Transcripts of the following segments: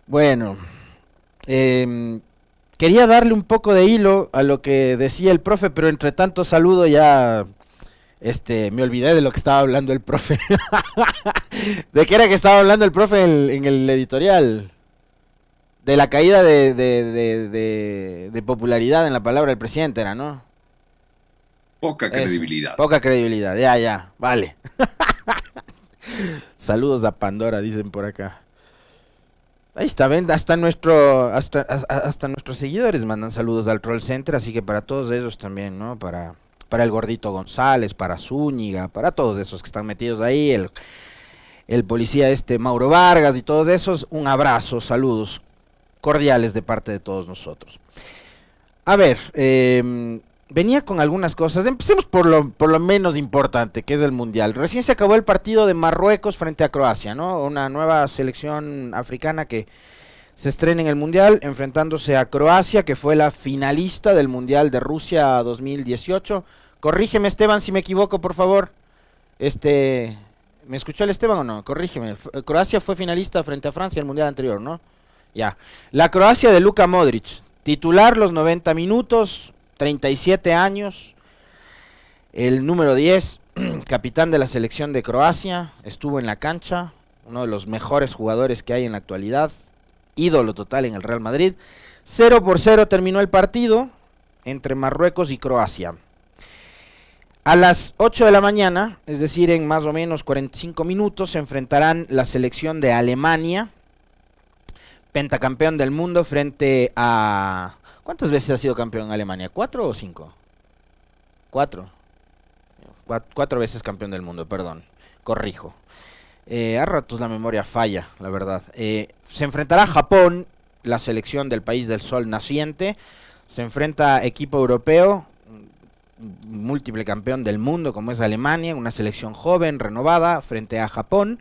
Bueno, em, quería darle un poco de hilo a lo que decía el profe, pero entre tanto saludo ya, me olvidé de lo que estaba hablando el profe. ¿De qué era que estaba hablando el profe en el editorial? De la caída de popularidad en la palabra del presidente era, ¿no? Poca Eso, credibilidad. poca credibilidad, ya, ya, vale. Saludos a Pandora, dicen por acá. Ahí está, ven, hasta nuestros seguidores mandan saludos al Troll Center, así que para todos ellos también, ¿no? Para el gordito González, para Zúñiga, para todos esos que están metidos ahí, el policía Mauro Vargas y todos esos, un abrazo, saludos cordiales de parte de todos nosotros. A ver, venía con algunas cosas. Empecemos por lo menos importante, que es el Mundial. Recién se acabó el partido de Marruecos frente a Croacia, ¿no? Una nueva selección africana que se estrena en el Mundial, enfrentándose a Croacia, que fue la finalista del Mundial de Rusia 2018. Corrígeme, Esteban, si me equivoco, por favor. Este, ¿Me escuchó el Esteban o no? Corrígeme. Croacia fue finalista frente a Francia en el Mundial anterior, ¿no? Ya. La Croacia de Luka Modric, titular los 90 minutos, 37 años, el número 10, capitán de la selección de Croacia, estuvo en la cancha, uno de los mejores jugadores que hay en la actualidad, ídolo total en el Real Madrid. 0-0 terminó el partido entre Marruecos y Croacia. A las 8 de la mañana, es decir, en más o menos 45 minutos, se enfrentarán la selección de Alemania, pentacampeón del mundo, frente a... ¿Cuántas veces ha sido campeón en Alemania? ¿4 o 5? 4. 4 veces campeón del mundo, perdón. Corrijo. A ratos la memoria falla, la verdad. Se enfrentará a Japón, la selección del país del sol naciente. Se enfrenta a equipo europeo, múltiple campeón del mundo, como es Alemania, una selección joven, renovada, frente a Japón,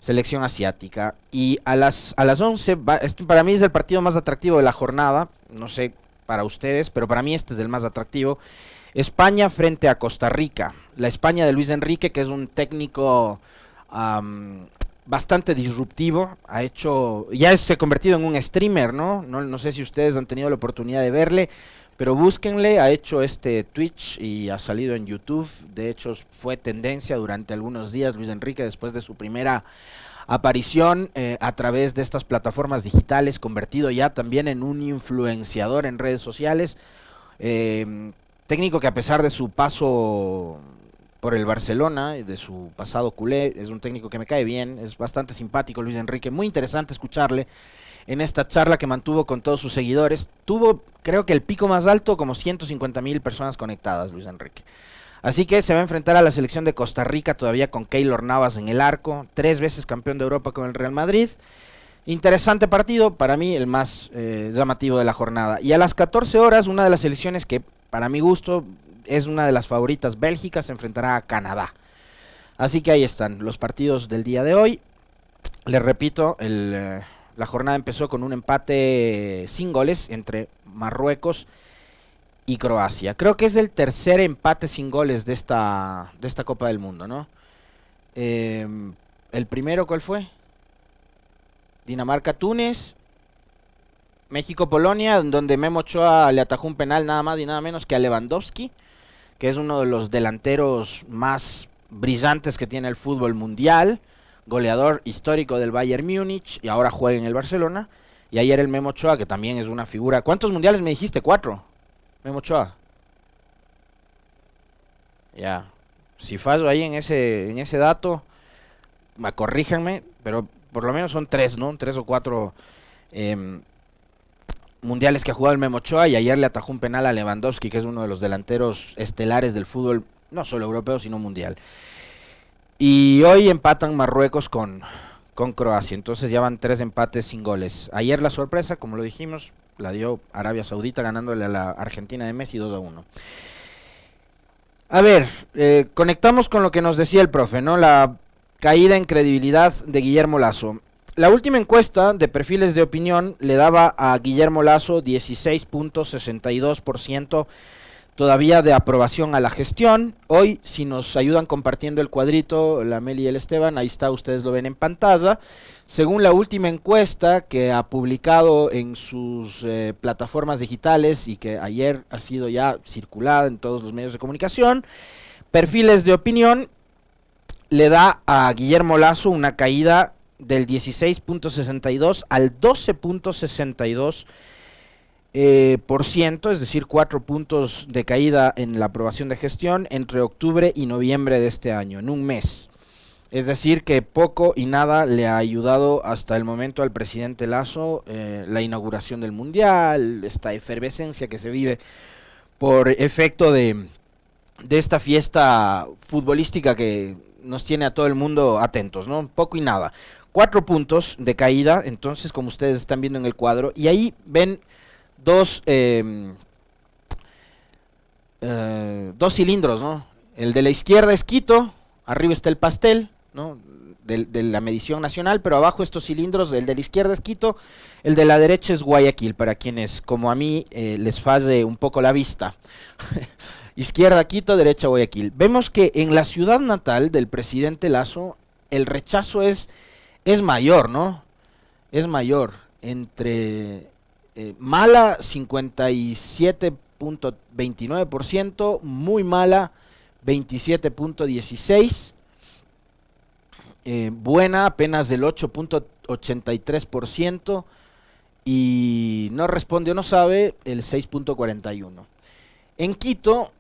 selección asiática. Y a las 11, para mí es el partido más atractivo de la jornada, no sé para ustedes, pero para mí este es el más atractivo. España frente a Costa Rica, la España de Luis Enrique, que es un técnico bastante disruptivo, se ha convertido en un streamer, ¿no? No sé si ustedes han tenido la oportunidad de verle, pero búsquenle, ha hecho Twitch y ha salido en YouTube. De hecho fue tendencia durante algunos días Luis Enrique después de su primera aparición a través de estas plataformas digitales, convertido ya también en un influenciador en redes sociales. Técnico que, a pesar de su paso por el Barcelona y de su pasado culé, es un técnico que me cae bien, es bastante simpático Luis Enrique, muy interesante escucharle en esta charla que mantuvo con todos sus seguidores. Tuvo, creo que el pico más alto, como 150,000 personas conectadas, Luis Enrique. Así que se va a enfrentar a la selección de Costa Rica, todavía con Keylor Navas en el arco, 3 veces campeón de Europa con el Real Madrid. Interesante partido, para mí el más llamativo de la jornada. Y a las 14 horas, una de las selecciones que, para mi gusto, es una de las favoritas, Bélgica, se enfrentará a Canadá. Así que ahí están los partidos del día de hoy. Les repito, la jornada empezó con un empate sin goles entre Marruecos y Croacia. Creo que es el tercer empate sin goles de esta Copa del Mundo, ¿no? ¿El primero cuál fue? Dinamarca-Túnez, México-Polonia, donde Memo Ochoa le atajó un penal nada más y nada menos que a Lewandowski, que es uno de los delanteros más brillantes que tiene el fútbol mundial, goleador histórico del Bayern Múnich y ahora juega en el Barcelona. Y ayer el Memo Ochoa, que también es una figura. ¿Cuántos mundiales me dijiste? 4. Memo Ochoa. Ya. Si fallo ahí en ese dato, corríjanme, pero por lo menos son 3, ¿no? 3 o 4 mundiales que ha jugado el Memo Ochoa, y ayer le atajó un penal a Lewandowski, que es uno de los delanteros estelares del fútbol, no solo europeo, sino mundial. Y hoy empatan Marruecos con Croacia, entonces ya van 3 empates sin goles. Ayer la sorpresa, como lo dijimos, la dio Arabia Saudita ganándole a la Argentina de Messi 2-1. A ver, conectamos con lo que nos decía el profe, ¿no? La caída en credibilidad de Guillermo Lasso. La última encuesta de perfiles de opinión le daba a Guillermo Lasso 16.62% todavía de aprobación a la gestión. Hoy, si nos ayudan compartiendo el cuadrito, la Meli y el Esteban, ahí está, ustedes lo ven en pantalla. Según la última encuesta que ha publicado en sus plataformas digitales y que ayer ha sido ya circulada en todos los medios de comunicación, Perfiles de Opinión le da a Guillermo Lasso una caída del 16.62 al 12.62%, es decir, 4 puntos de caída en la aprobación de gestión entre octubre y noviembre de este año, en un mes. Es decir, que poco y nada le ha ayudado hasta el momento al presidente Lasso la inauguración del Mundial, esta efervescencia que se vive por efecto de esta fiesta futbolística que nos tiene a todo el mundo atentos, ¿no? Poco y nada. 4 puntos de caída, entonces, como ustedes están viendo en el cuadro, y ahí ven dos cilindros, ¿no? El de la izquierda es Quito, arriba está el pastel, ¿no? De la medición nacional, pero abajo estos cilindros, el de la izquierda es Quito, el de la derecha es Guayaquil, para quienes, como a mí, les falle un poco la vista. Izquierda Quito, derecha Guayaquil. Vemos que en la ciudad natal del presidente Lasso, el rechazo es mayor, ¿no? Es mayor, entre mala 57.29%, muy mala 27.16%, buena apenas del 8.83% y no responde o no sabe el 6.41%. En Quito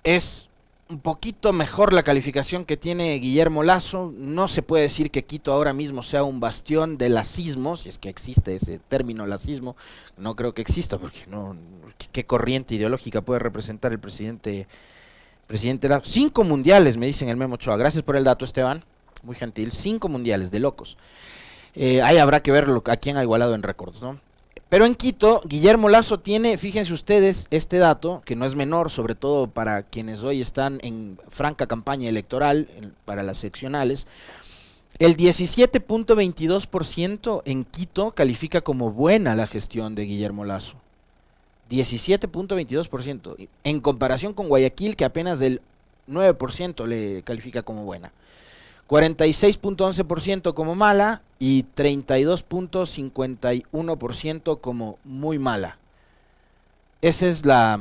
es un poquito mejor la calificación que tiene Guillermo Lasso. No se puede decir que Quito ahora mismo sea un bastión del lacismo, si es que existe ese término lacismo. No creo que exista, porque no, ¿qué corriente ideológica puede representar el presidente Lasso? 5 mundiales, me dicen el Memo Ochoa. Gracias por el dato, Esteban, muy gentil. 5 mundiales, de locos. Ahí habrá que ver a quién ha igualado en récords, ¿no? Pero en Quito, Guillermo Lasso tiene, fíjense ustedes, este dato, que no es menor, sobre todo para quienes hoy están en franca campaña electoral, para las seccionales. El 17.22% en Quito califica como buena la gestión de Guillermo Lasso. 17.22%, en comparación con Guayaquil, que apenas del 9% le califica como buena. 46.11% como mala y 32.51% como muy mala. Esa es la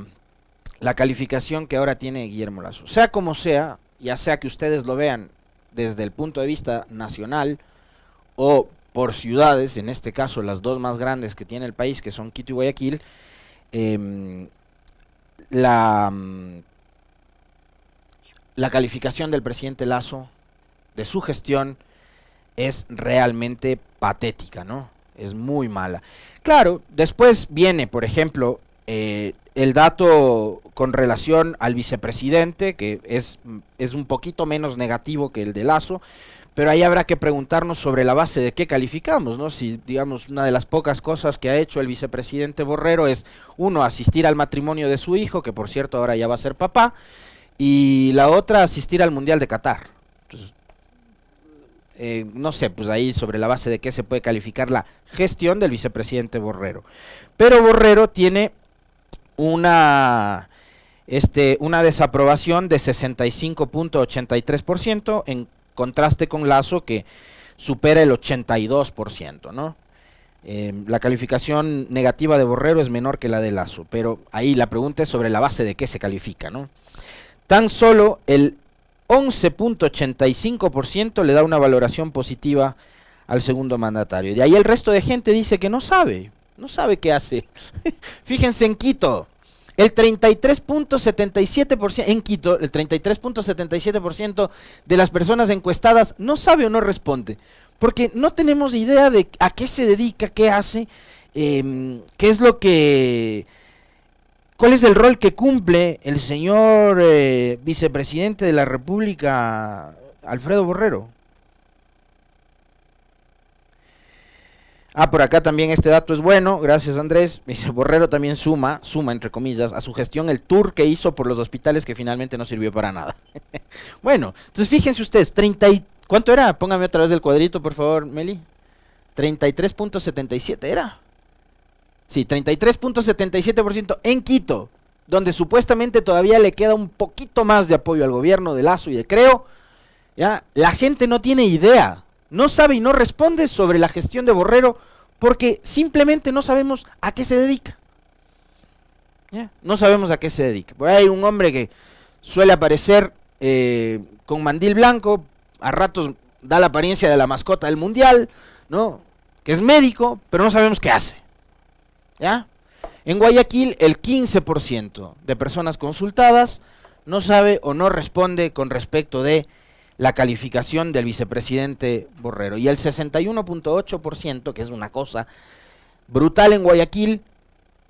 calificación que ahora tiene Guillermo Lasso. Sea como sea, ya sea que ustedes lo vean desde el punto de vista nacional o por ciudades, en este caso las dos más grandes que tiene el país, que son Quito y Guayaquil, la calificación del presidente Lasso, de su gestión, es realmente patética, ¿no? Es muy mala. Claro, después viene, por ejemplo, el dato con relación al vicepresidente, que es un poquito menos negativo que el de Lasso, pero ahí habrá que preguntarnos sobre la base de qué calificamos, ¿no? Si, digamos, una de las pocas cosas que ha hecho el vicepresidente Borrero es, uno, asistir al matrimonio de su hijo, que por cierto ahora ya va a ser papá, y la otra, asistir al Mundial de Qatar. Entonces, no sé, pues ahí sobre la base de qué se puede calificar la gestión del vicepresidente Borrero. Pero Borrero tiene una desaprobación de 65.83%, en contraste con Lasso, que supera el 82%, ¿no? La calificación negativa de Borrero es menor que la de Lasso, pero ahí la pregunta es sobre la base de qué se califica, ¿no? Tan solo el 11.85% le da una valoración positiva al segundo mandatario. De ahí el resto de gente dice que no sabe qué hace. Fíjense en Quito, el 33.77% en Quito, el 33.77% de las personas encuestadas no sabe o no responde, porque no tenemos idea de a qué se dedica, qué hace, qué es lo que... ¿Cuál es el rol que cumple el señor vicepresidente de la República, Alfredo Borrero? Por acá también este dato es bueno, gracias Andrés. Dice, Borrero también suma entre comillas, a su gestión el tour que hizo por los hospitales que finalmente no sirvió para nada. Bueno, entonces fíjense ustedes, ¿cuánto era? Póngame otra vez el cuadrito, por favor, Meli. 33.77 era. Sí, 33.77% en Quito. donde supuestamente todavía le queda un poquito más de apoyo al gobierno de Lasso y de Creo, ¿ya? La gente no tiene idea, no sabe y no responde sobre la gestión de Borrero porque simplemente no sabemos a qué se dedica. ¿Ya? No sabemos a qué se dedica. Por ahí hay un hombre que suele aparecer con mandil blanco, a ratos da la apariencia de la mascota del mundial, ¿no? Que es médico, pero no sabemos qué hace. ¿Ya? En Guayaquil, el 15% de personas consultadas no sabe o no responde con respecto de la calificación del vicepresidente Borrero. Y el 61.8%, que es una cosa brutal en Guayaquil,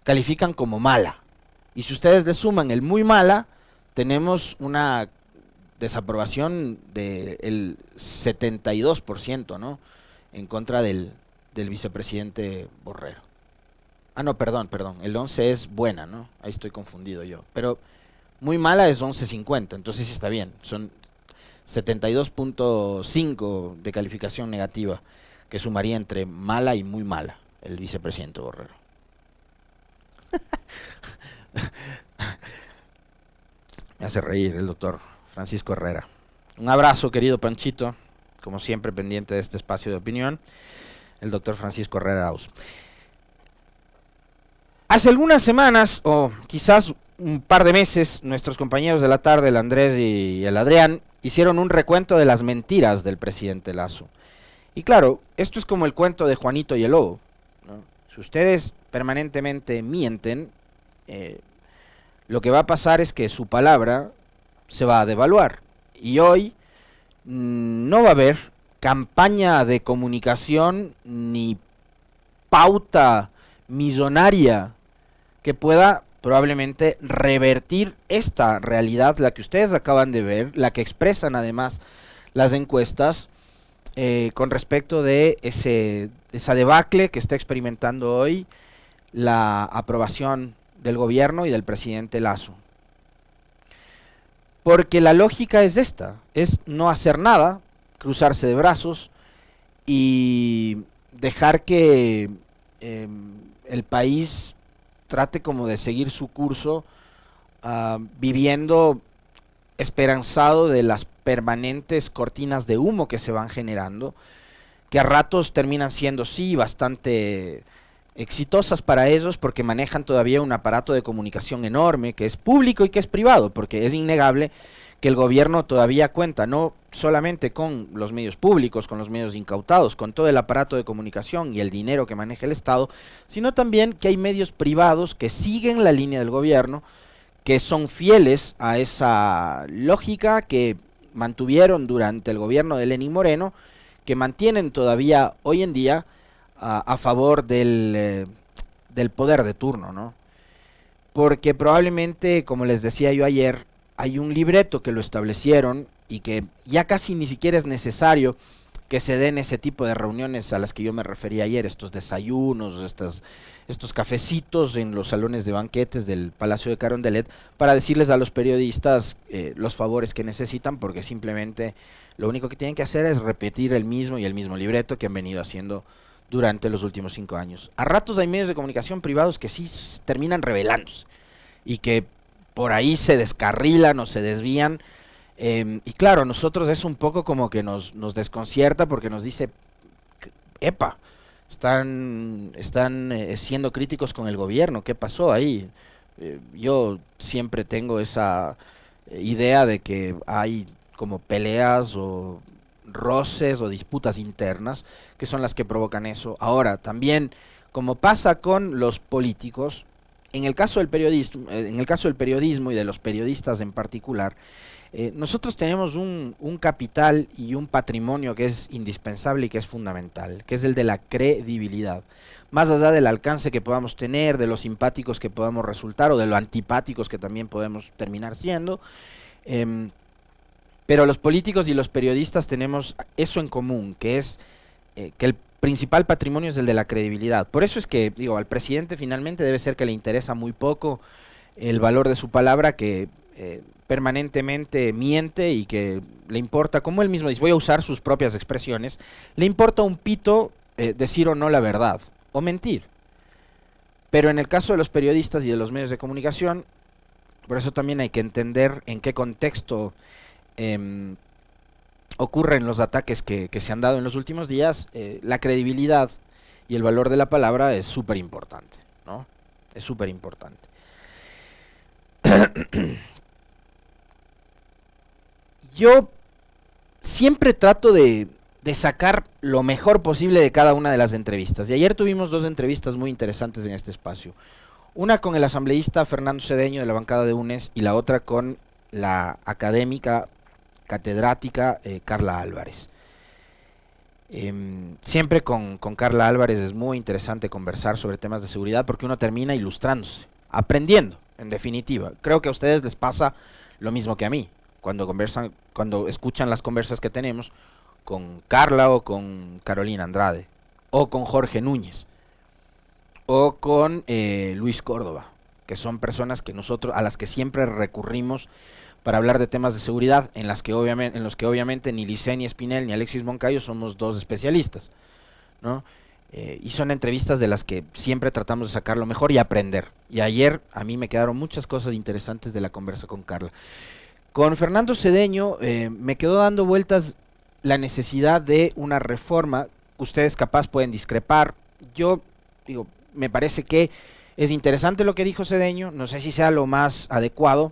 califican como mala. Y si ustedes le suman el muy mala, tenemos una desaprobación del 72%, ¿no? En contra del vicepresidente Borrero. Ah, no, perdón, el 11 es buena, ¿no? Ahí estoy confundido yo. Pero muy mala es 11.50, entonces sí está bien. Son 72.5 de calificación negativa, que sumaría entre mala y muy mala el vicepresidente Borrero. Me hace reír el doctor Francisco Herrera. Un abrazo, querido Panchito, como siempre pendiente de este espacio de opinión, el doctor Francisco Herrera Aus. Hace algunas semanas, o quizás un par de meses, nuestros compañeros de la tarde, el Andrés y el Adrián, hicieron un recuento de las mentiras del presidente Lasso. Y claro, esto es como el cuento de Juanito y el lobo, ¿no? Si ustedes permanentemente mienten, lo que va a pasar es que su palabra se va a devaluar. Y hoy no va a haber campaña de comunicación ni pauta millonaria que pueda probablemente revertir esta realidad, la que ustedes acaban de ver, la que expresan además las encuestas, con respecto de esa debacle que está experimentando hoy la aprobación del gobierno y del presidente Lasso. Porque la lógica es esta, es no hacer nada, cruzarse de brazos y dejar que el país trate como de seguir su curso, viviendo esperanzado de las permanentes cortinas de humo que se van generando, que a ratos terminan siendo sí bastante exitosas para ellos porque manejan todavía un aparato de comunicación enorme que es público y que es privado, porque es innegable que el gobierno todavía cuenta no solamente con los medios públicos, con los medios incautados, con todo el aparato de comunicación y el dinero que maneja el Estado, sino también que hay medios privados que siguen la línea del gobierno, que son fieles a esa lógica que mantuvieron durante el gobierno de Lenín Moreno, que mantienen todavía hoy en día a favor del poder de turno, ¿no? Porque probablemente, como les decía yo ayer, hay un libreto que lo establecieron y que ya casi ni siquiera es necesario que se den ese tipo de reuniones a las que yo me refería ayer, estos desayunos, estos cafecitos en los salones de banquetes del Palacio de Carondelet, para decirles a los periodistas los favores que necesitan, porque simplemente lo único que tienen que hacer es repetir el mismo libreto que han venido haciendo durante los últimos 5 años. A ratos hay medios de comunicación privados que sí terminan rebelándose y que por ahí se descarrilan o se desvían, y claro, a nosotros es un poco como que nos desconcierta porque nos dice, epa, están siendo críticos con el gobierno, ¿qué pasó ahí? Yo siempre tengo esa idea de que hay como peleas o roces o disputas internas que son las que provocan eso. Ahora, también, como pasa con los políticos, en el caso del periodismo y de los periodistas en particular, nosotros tenemos un capital y un patrimonio que es indispensable y que es fundamental, que es el de la credibilidad. Más allá del alcance que podamos tener, de lo simpáticos que podamos resultar o de lo antipáticos que también podemos terminar siendo, pero los políticos y los periodistas tenemos eso en común, que es que el principal patrimonio es el de la credibilidad. Por eso es que, digo, al presidente finalmente debe ser que le interesa muy poco el valor de su palabra, que permanentemente miente y que le importa, como él mismo dice, voy a usar sus propias expresiones, le importa un pito decir o no la verdad, o mentir. Pero en el caso de los periodistas y de los medios de comunicación, Por eso también hay que entender en qué contexto em, ocurren los ataques que se han dado en los últimos días. La credibilidad y el valor de la palabra es súper importante, ¿no? Es súper importante. Yo siempre trato de sacar lo mejor posible de cada una de las entrevistas. Y ayer tuvimos dos entrevistas muy interesantes en este espacio. Una con el asambleísta Fernando Cedeño de la bancada de UNES y la otra con la académica catedrática Carla Álvarez. Siempre con Carla Álvarez es muy interesante conversar sobre temas de seguridad porque uno termina ilustrándose, aprendiendo, en definitiva. Creo que a ustedes les pasa lo mismo que a mí, cuando escuchan las conversas que tenemos con Carla o con Carolina Andrade, o con Jorge Núñez, o con Luis Córdoba, que son personas que a las que siempre recurrimos para hablar de temas de seguridad, en los que obviamente ni Liceni Espinel ni Alexis Moncayo somos dos especialistas, ¿no? Y son entrevistas de las que siempre tratamos de sacar lo mejor y aprender. Y ayer a mí me quedaron muchas cosas interesantes de la conversa con Carla. Con Fernando Cedeño me quedó dando vueltas la necesidad de una reforma. Ustedes capaz pueden discrepar. Yo digo, me parece que es interesante lo que dijo Cedeño, no sé si sea lo más adecuado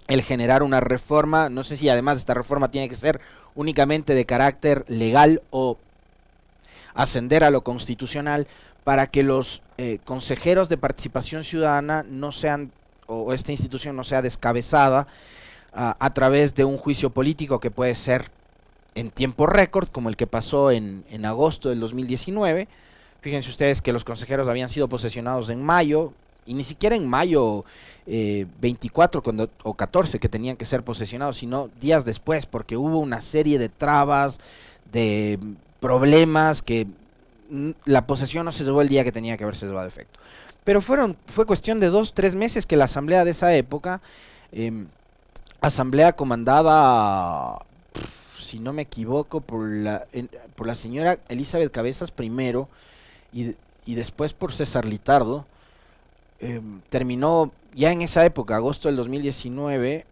el generar una reforma, no sé si además esta reforma tiene que ser únicamente de carácter legal o ascender a lo constitucional para que los consejeros de participación ciudadana no sean, o esta institución no sea descabezada a través de un juicio político que puede ser en tiempo récord, como el que pasó en agosto del 2019. Fíjense ustedes que los consejeros habían sido posesionados en mayo, y ni siquiera en mayo 24 o 14 que tenían que ser posesionados, sino días después, porque hubo una serie de trabas, de problemas, que la posesión no se llevó el día que tenía que haberse llevado a efecto. Pero fue cuestión de 2-3 meses que la asamblea de esa época, asamblea comandada, si no me equivoco, por la señora Elizabeth Cabezas primero, y después por César Litardo, terminó ya en esa época, agosto del 2019,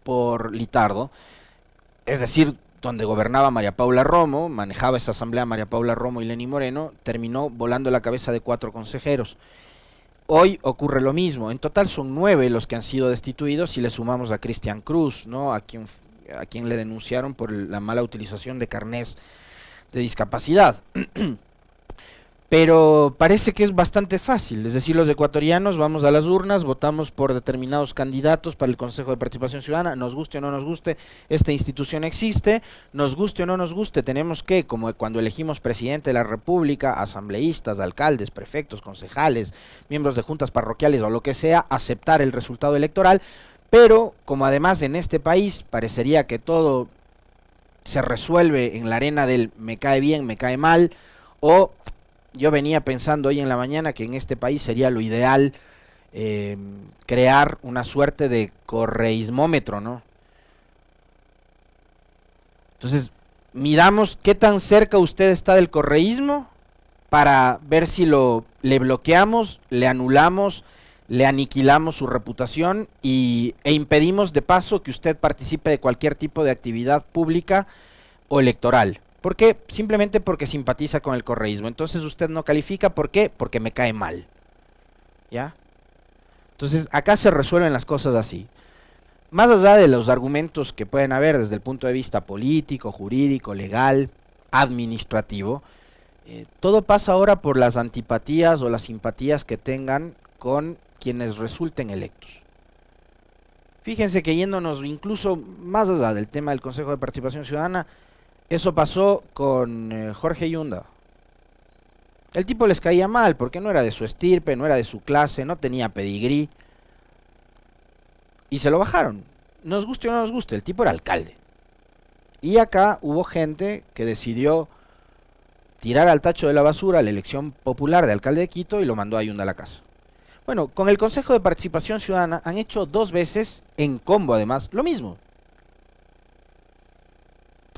por Litardo, es decir, donde gobernaba María Paula Romo, manejaba esa asamblea María Paula Romo y Lenny Moreno, terminó volando la cabeza de 4 consejeros. Hoy ocurre lo mismo, en total son 9 los que han sido destituidos si le sumamos a Cristian Cruz, ¿no? a quien le denunciaron por la mala utilización de carnés de discapacidad. Pero parece que es bastante fácil, es decir, los ecuatorianos vamos a las urnas, votamos por determinados candidatos para el Consejo de Participación Ciudadana, nos guste o no nos guste, esta institución existe, nos guste o no nos guste, tenemos que, como cuando elegimos presidente de la República, asambleístas, alcaldes, prefectos, concejales, miembros de juntas parroquiales o lo que sea, aceptar el resultado electoral, pero como además en este país parecería que todo se resuelve en la arena del me cae bien, me cae mal, o yo venía pensando hoy en la mañana que en este país sería lo ideal crear una suerte de correísmómetro, ¿no? Entonces, midamos qué tan cerca usted está del correísmo para ver si le bloqueamos, le anulamos, le aniquilamos su reputación e impedimos de paso que usted participe de cualquier tipo de actividad pública o electoral. ¿Por qué? Simplemente porque simpatiza con el correísmo. Entonces usted no califica, ¿por qué? Porque me cae mal. ¿Ya? Entonces acá se resuelven las cosas así. Más allá de los argumentos que pueden haber desde el punto de vista político, jurídico, legal, administrativo, todo pasa ahora por las antipatías o las simpatías que tengan con quienes resulten electos. Fíjense que yéndonos incluso más allá del tema del Consejo de Participación Ciudadana, eso pasó con Jorge Yunda. El tipo les caía mal porque no era de su estirpe, no era de su clase, no tenía pedigrí. Y se lo bajaron. Nos guste o no nos guste, el tipo era alcalde. Y acá hubo gente que decidió tirar al tacho de la basura la elección popular de alcalde de Quito y lo mandó a Yunda a la casa. Bueno, con el Consejo de Participación Ciudadana han hecho 2 veces, en combo además, lo mismo.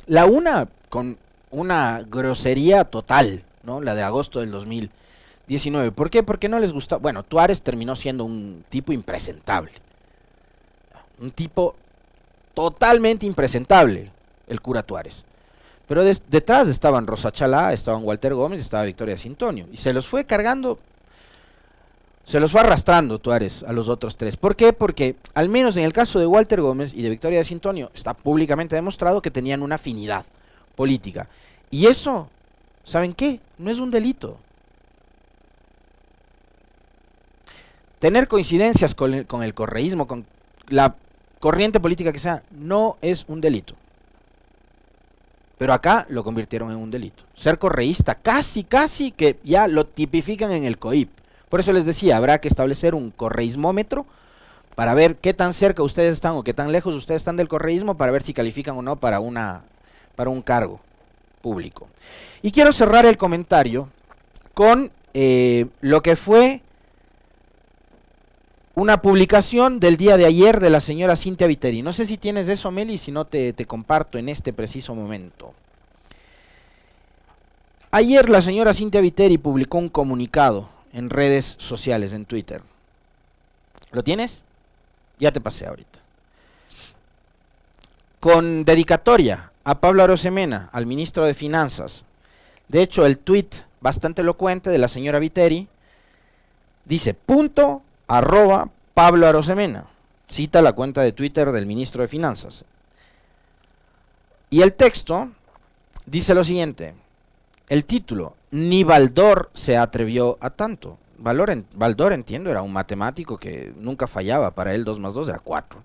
La una con una grosería total, ¿no? La de agosto del 2019. ¿Por qué? Porque no les gusta. Bueno, Tuárez terminó siendo un tipo impresentable, un tipo totalmente impresentable, el cura Tuárez. Pero detrás estaban Rosa Chalá, estaban Walter Gómez, estaba Victoria Cintonio. Y se los fue cargando, se los fue arrastrando Tuárez a los otros tres. ¿Por qué? Porque al menos en el caso de Walter Gómez y de Victoria Cintonio está públicamente demostrado que tenían una afinidad política. Y eso, ¿saben qué? No es un delito. Tener coincidencias con el correísmo, con la corriente política que sea, no es un delito. Pero acá lo convirtieron en un delito. Ser correísta casi que ya lo tipifican en el COIP. Por eso les decía, habrá que establecer un correísmómetro para ver qué tan cerca ustedes están o qué tan lejos ustedes están del correísmo para ver si califican o no para un cargo público. Y quiero cerrar el comentario con lo que fue una publicación del día de ayer de la señora Cintia Viteri. No sé si tienes eso, Meli, si no te comparto en este preciso momento. Ayer la señora Cintia Viteri publicó un comunicado en redes sociales, en Twitter. ¿Lo tienes? Ya te pasé ahorita. Con dedicatoria a Pablo Arosemena, al ministro de Finanzas. De hecho, el tuit bastante elocuente de la señora Viteri dice: @Pablo Arosemena. Cita la cuenta de Twitter del ministro de Finanzas. Y el texto dice lo siguiente. El título: ni Baldor se atrevió a tanto. Baldor, entiendo, era un matemático que nunca fallaba. Para él 2 más 2 era 4.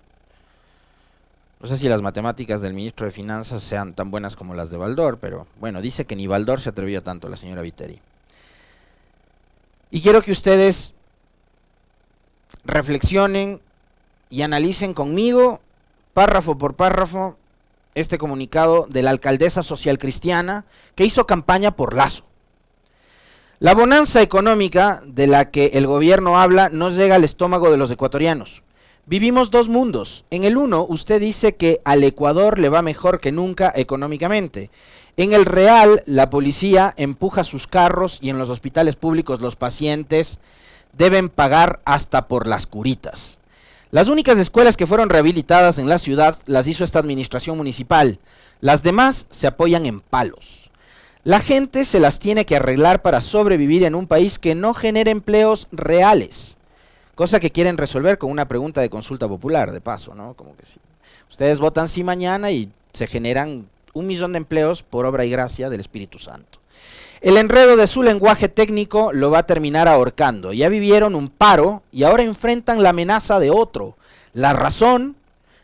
No sé si las matemáticas del ministro de Finanzas sean tan buenas como las de Baldor, pero bueno, dice que ni Baldor se atrevió a tanto, la señora Viteri. Y quiero que ustedes reflexionen y analicen conmigo, párrafo por párrafo, este comunicado de la alcaldesa socialcristiana que hizo campaña por Lasso. La bonanza económica de la que el gobierno habla no llega al estómago de los ecuatorianos. Vivimos 2 mundos. En el uno, usted dice que al Ecuador le va mejor que nunca económicamente. En el real, la policía empuja sus carros y en los hospitales públicos los pacientes deben pagar hasta por las curitas. Las únicas escuelas que fueron rehabilitadas en la ciudad las hizo esta administración municipal. Las demás se apoyan en palos. La gente se las tiene que arreglar para sobrevivir en un país que no genera empleos reales. Cosa que quieren resolver con una pregunta de consulta popular, de paso, ¿no? Como que sí. Ustedes votan sí mañana y se generan 1 millón de empleos por obra y gracia del Espíritu Santo. El enredo de su lenguaje técnico lo va a terminar ahorcando. Ya vivieron un paro y ahora enfrentan la amenaza de otro. La razón,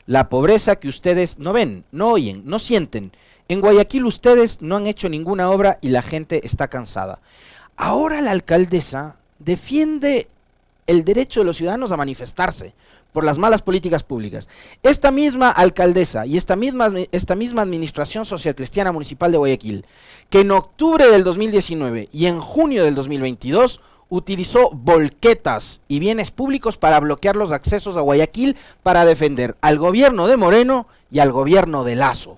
la pobreza que ustedes no ven, no oyen, no sienten. En Guayaquil ustedes no han hecho ninguna obra y la gente está cansada. Ahora la alcaldesa defiende el derecho de los ciudadanos a manifestarse por las malas políticas públicas. Esta misma alcaldesa y esta misma administración socialcristiana municipal de Guayaquil, que en octubre del 2019 y en junio del 2022 utilizó volquetas y bienes públicos para bloquear los accesos a Guayaquil para defender al gobierno de Moreno y al gobierno de Lasso.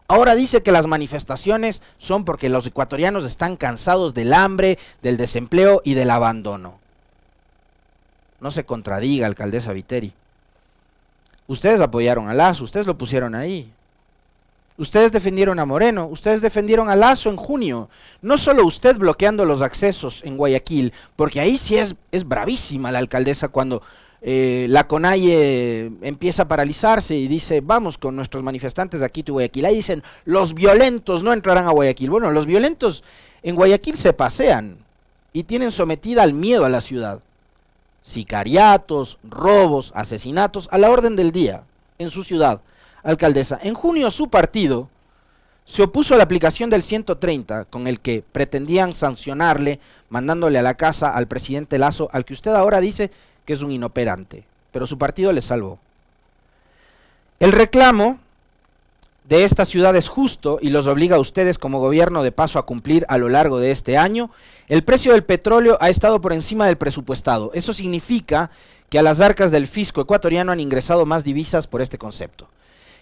Ahora dice que las manifestaciones son porque los ecuatorianos están cansados del hambre, del desempleo y del abandono. No se contradiga, alcaldesa Viteri. Ustedes apoyaron a Lasso, ustedes lo pusieron ahí. Ustedes defendieron a Moreno, ustedes defendieron a Lasso en junio. No solo usted bloqueando los accesos en Guayaquil, porque ahí sí es bravísima la alcaldesa cuando la CONAIE empieza a paralizarse y dice, vamos con nuestros manifestantes de aquí de Guayaquil. Ahí dicen, los violentos no entrarán a Guayaquil. Bueno, los violentos en Guayaquil se pasean y tienen sometida al miedo a la ciudad. Sicariatos, robos, asesinatos a la orden del día en su ciudad, alcaldesa. En junio su partido se opuso a la aplicación del 130 con el que pretendían sancionarle, mandándole a la casa al presidente Lasso, al que usted ahora dice que es un inoperante, pero su partido le salvó. El reclamo de esta ciudad es justo y los obliga a ustedes como gobierno de paso a cumplir a lo largo de este año. El precio del petróleo ha estado por encima del presupuestado. Eso significa que a las arcas del fisco ecuatoriano han ingresado más divisas por este concepto.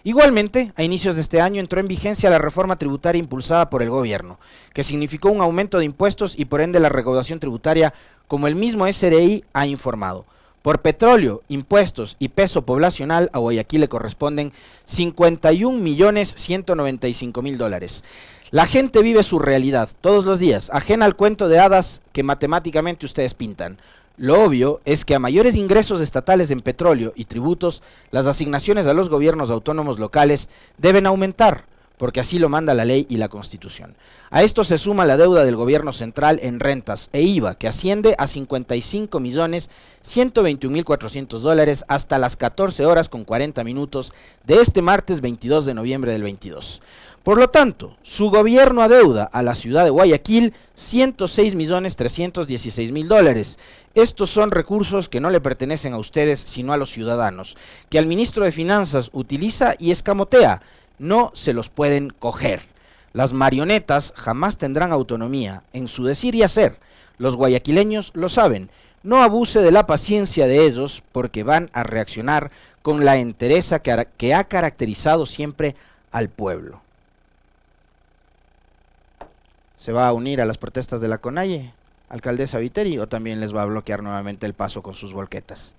Igualmente, a inicios de este año entró en vigencia la reforma tributaria impulsada por el gobierno, que significó un aumento de impuestos y por ende la recaudación tributaria, como el mismo SRI ha informado. Por petróleo, impuestos y peso poblacional, a Guayaquil le corresponden 51.195.000 dólares. La gente vive su realidad todos los días, ajena al cuento de hadas que matemáticamente ustedes pintan. Lo obvio es que a mayores ingresos estatales en petróleo y tributos, las asignaciones a los gobiernos autónomos locales deben aumentar, porque así lo manda la ley y la Constitución. A esto se suma la deuda del gobierno central en rentas e IVA, que asciende a 55.121.400 dólares hasta las 14 horas con 40 minutos de este martes 22 de noviembre del 22. Por lo tanto, su gobierno adeuda a la ciudad de Guayaquil 106.316.000 dólares. Estos son recursos que no le pertenecen a ustedes, sino a los ciudadanos, que al ministro de Finanzas utiliza y escamotea. No se los pueden coger. Las marionetas jamás tendrán autonomía en su decir y hacer. Los guayaquileños lo saben. No abuse de la paciencia de ellos, porque van a reaccionar con la entereza que ha caracterizado siempre al pueblo. ¿Se va a unir a las protestas de la CONAIE, alcaldesa Viteri, o también les va a bloquear nuevamente el paso con sus volquetas?